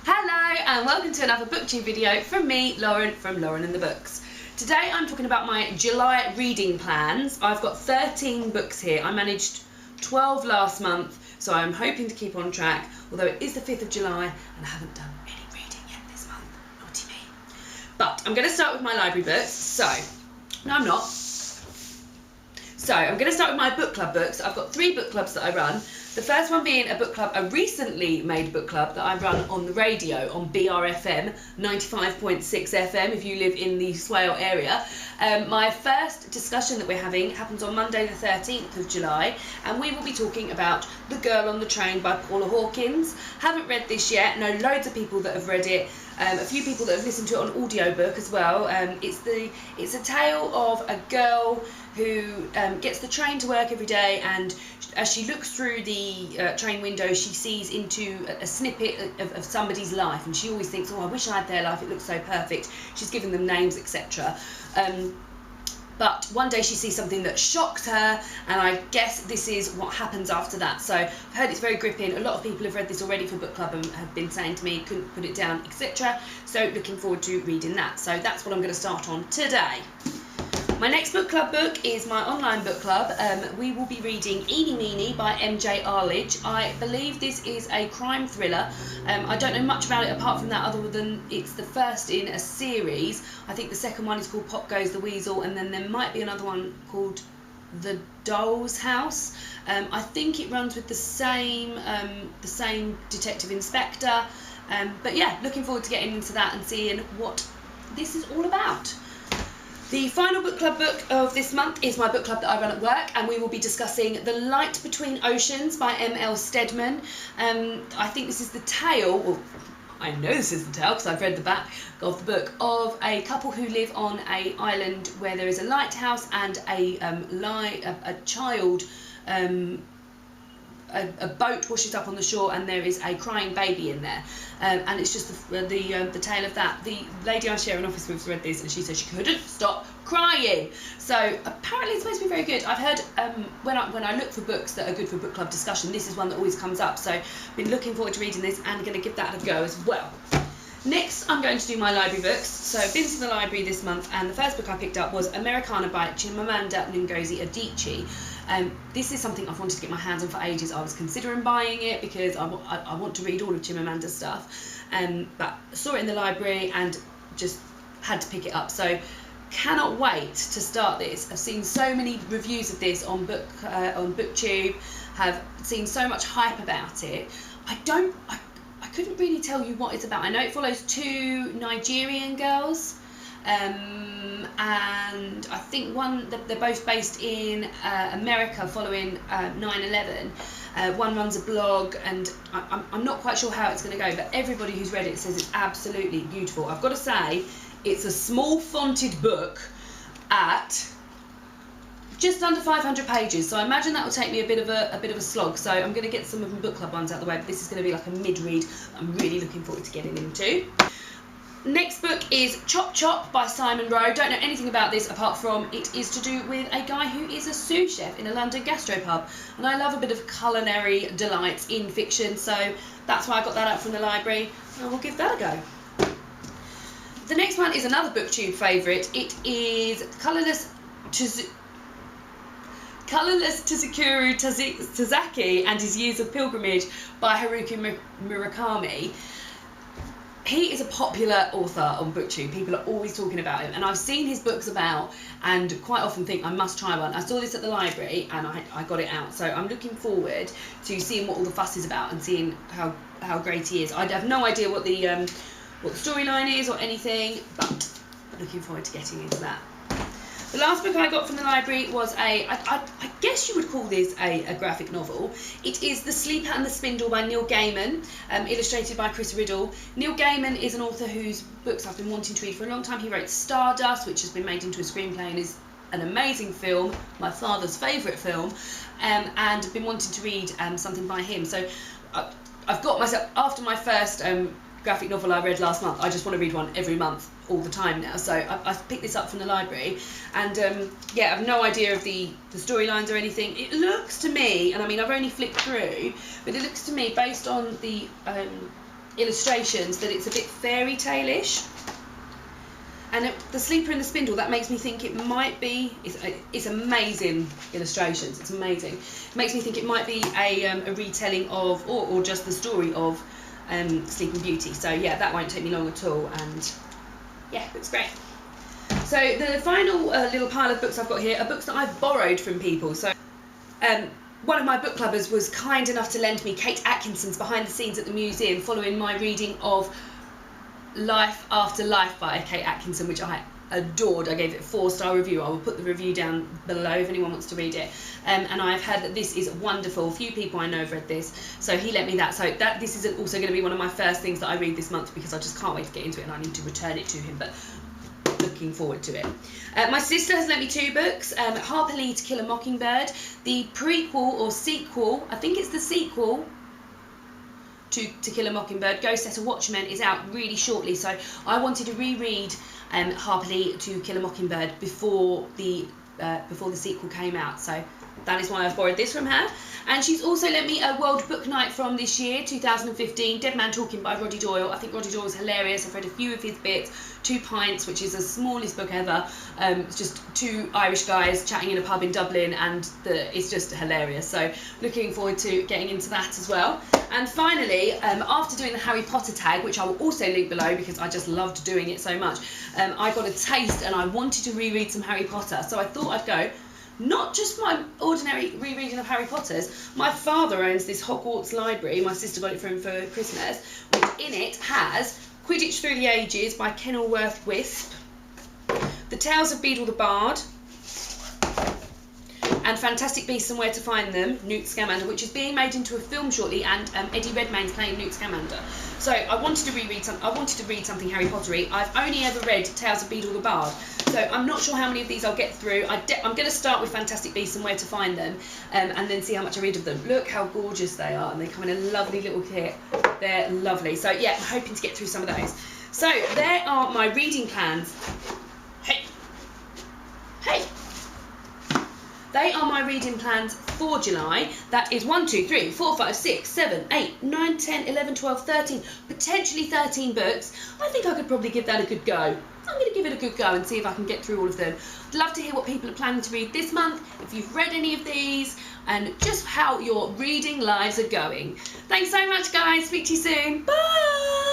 Hello and welcome to another booktube video from me, Lauren, from Lauren and the Books. Today I'm talking about my July reading plans. I've got 13 books here. I managed 12 last month, so I'm hoping to keep on track, although it is the 5th of July and I haven't done any reading yet this month. Naughty me. But I'm going to start with my library books. No I'm not. So I'm going to start with my book club books. I've got 3 book clubs that I run. The first one being a book club, a recently made book club that I run on the radio on BRFM 95.6 FM if you live in the Swale area. My first discussion that we're having happens on Monday the 13th of July, and we will be talking about The Girl on the Train by Paula Hawkins. Haven't read this yet, know loads of people that have read it. A few people that have listened to it on audiobook as well. It's a tale of a girl who gets the train to work every day, and as she looks through the train window, she sees into a snippet of somebody's life, and she always thinks, oh, I wish I had their life, it looks so perfect. She's given them names, etc. But one day she sees something that shocks her, and I guess this is what happens after that. So I've heard it's very gripping. A lot of people have read this already for book club and have been saying to me, couldn't put it down, etc. So looking forward to reading that. So that's what I'm going to start on today. My next book club book is my online book club. We will be reading Eeny Meeny by MJ Arledge. I believe this is a crime thriller. I don't know much about it apart from that, other than it's the first in a series. I think the second one is called Pop Goes the Weasel, and then there might be another one called The Doll's House. I think it runs with the same detective inspector. But yeah, looking forward to getting into that and seeing what this is all about. The final book club book of this month is my book club that I run at work, and we will be discussing The Light Between Oceans by Ml Steadman. I think this is the tale, well, I know this is the tale because I've read the back of the book, of a couple who live on an island where there is a lighthouse and a child. A boat washes up on the shore, and there is a crying baby in there, and it's just the tale of that. The lady I share an office with read this, and she said she couldn't stop crying. So apparently it's supposed to be very good. I've heard when I look for books that are good for book club discussion, this is one that always comes up. So I've been looking forward to reading this and going to give that a go as well. Next, I'm going to do my library books. So I've been to the library this month, and the first book I picked up was Americana by Chimamanda Ngozi Adichie. This is something I've wanted to get my hands on for ages. I was considering buying it because I want to read all of Chimamanda's stuff, but I saw it in the library and just had to pick it up. So cannot wait to start this. I've seen so many reviews of this on BookTube, have seen so much hype about it. I couldn't really tell you what it's about. I know it follows 2 Nigerian girls, and I think they're both based in America following 9/11. One runs a blog, and I'm not quite sure how it's going to go, but everybody who's read it says it's absolutely beautiful. I've got to say, it's a small fonted book at just under 500 pages, so I imagine that will take me a bit of a slog. So I'm going to get some of the book club ones out of the way, but this is going to be like a mid-read I'm really looking forward to getting into. Next book is Chop Chop by Simon Rowe. Don't know anything about this apart from it is to do with a guy who is a sous chef in a London gastropub, and I love a bit of culinary delights in fiction, so that's why I got that out from the library, and we'll give that a go. The next one is another BookTube favourite. It is Colourless Tazukuru Tazaki and His Years of Pilgrimage by Haruki Murakami. He is a popular author on BookTube. People are always talking about him, and I've seen his books about and quite often think I must try one. I saw this at the library and I got it out, so I'm looking forward to seeing what all the fuss is about and seeing how great he is. I have no idea what the storyline is or anything, but looking forward to getting into that. The last book I got from the library was I guess you would call this a graphic novel. It is The Sleeper and the Spindle by Neil Gaiman, illustrated by Chris Riddle. Neil Gaiman is an author whose books I've been wanting to read for a long time. He wrote Stardust, which has been made into a screenplay and is an amazing film, my father's favourite film, and I've been wanting to read something by him. So I've got myself, after my first graphic novel I read last month, I just want to read one every month all the time now, so I've picked this up from the library, and yeah, I have no idea of the storylines or anything. It looks to me, and I mean I've only flicked through, but it looks to me, based on the illustrations that it's a bit fairy tale-ish. And the Sleeper and the Spindle, that makes me think it might be, it's amazing illustrations, it's amazing. It makes me think it might be a retelling of, or just the story of Sleeping Beauty. So yeah, that won't take me long at all, and yeah, looks great. So the final little pile of books I've got here are books that I've borrowed from people. So one of my book clubbers was kind enough to lend me Kate Atkinson's Behind the Scenes at the Museum, following my reading of Life After Life by Kate Atkinson, which I adored. I gave it a 4-star review. I will put the review down below if anyone wants to read it. And I've heard that this is wonderful. Few people I know have read this, so he lent me that. So this is also going to be one of my first things that I read this month, because I just can't wait to get into it, and I need to return it to him. But looking forward to it. My sister has lent me 2 books. Harper Lee, To Kill a Mockingbird, the prequel or sequel, I think it's the sequel to Kill a Mockingbird. Go Set a Watchman is out really shortly, so I wanted to reread Harper Lee, To Kill a Mockingbird before the sequel came out, so that is why I've borrowed this from her. And she's also lent me a World Book Night from this year, 2015, Dead Man Talking by Roddy Doyle. I think Roddy Doyle's hilarious. I've read a few of his bits. 2 Pints, which is the smallest book ever. It's just 2 Irish guys chatting in a pub in Dublin, and it's just hilarious. So looking forward to getting into that as well. And finally, after doing the Harry Potter tag, which I will also link below because I just loved doing it so much, I got a taste and I wanted to reread some Harry Potter. So I thought I'd go, not just my ordinary rereading of Harry Potter's. My father owns this Hogwarts library. My sister got it for him for Christmas, which in it has Quidditch Through the Ages by Kenilworth Wisp, The Tales of Beedle the Bard, and Fantastic Beasts and Where to Find Them, Newt Scamander, which is being made into a film shortly, and Eddie Redmayne's playing Newt Scamander. So I wanted to read something Harry Pottery. I've only ever read Tales of Beedle the Bard, so I'm not sure how many of these I'll get through. I'm going to start with Fantastic Beasts and Where to Find Them, and then see how much I read of them. Look how gorgeous they are, and they come in a lovely little kit. They're lovely. So yeah, I'm hoping to get through some of those. So there are my reading plans. Hey. They are my reading plans for July. That is 1, 2, 3, 4, 5, 6, 7, 8, 9, 10, 11, 12, 13, potentially 13 books. I think I could probably give that a good go. I'm going to give it a good go and see if I can get through all of them. I'd love to hear what people are planning to read this month, if you've read any of these, and just how your reading lives are going. Thanks so much, guys. Speak to you soon. Bye!